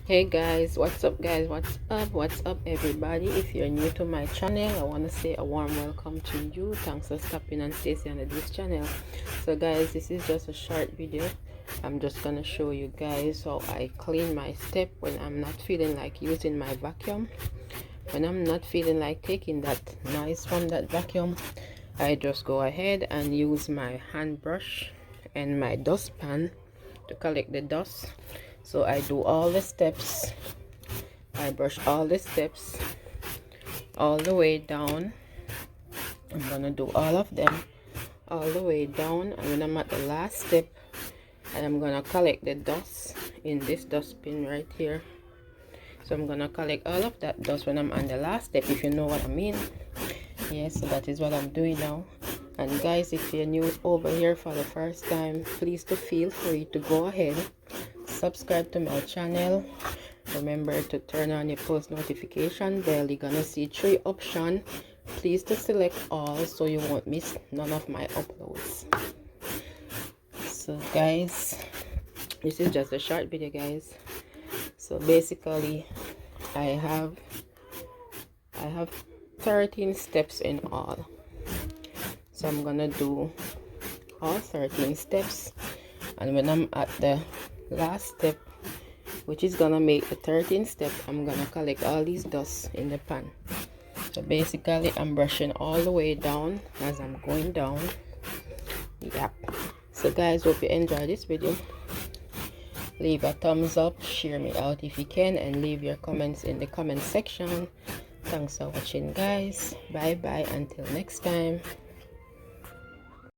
Hey guys, what's up guys? What's up everybody? If you're new to my channel, I want to say a warm welcome to you. Thanks for stopping and staying on this channel. So guys, this is just a short video. I'm just gonna show you guys how I clean my step when I'm not feeling like using my vacuum. When I'm not feeling like taking that noise from that vacuum, I just go ahead and use my hand brush and my dustpan to collect the dust. So I do all the steps. I brush all the steps all the way down. I'm gonna do all of them all the way down, and when I'm at the last step, I'm gonna collect the dust in this dustbin right here. So I'm gonna collect all of that dust when I'm on the last step, if you know what I mean. Yes, so that is what I'm doing now. And guys, if you're new over here for the first time, please to feel free to go ahead, subscribe to my channel. Remember to turn on your post notification bell. You're gonna see 3 options. Please to select all so you won't miss none of my uploads. So guys, this is just a short video guys. So basically I have 13 steps in all. So I'm gonna do all 13 steps, and when I'm at the last step, which is gonna make the 13th step, I'm gonna collect all these dust in the pan. So basically I'm brushing all the way down as I'm going down. Yep. So guys, hope you enjoy this video. Leave a thumbs up, share me out if you can, and leave your comments in the comment section. Thanks for watching guys. Bye bye until next time.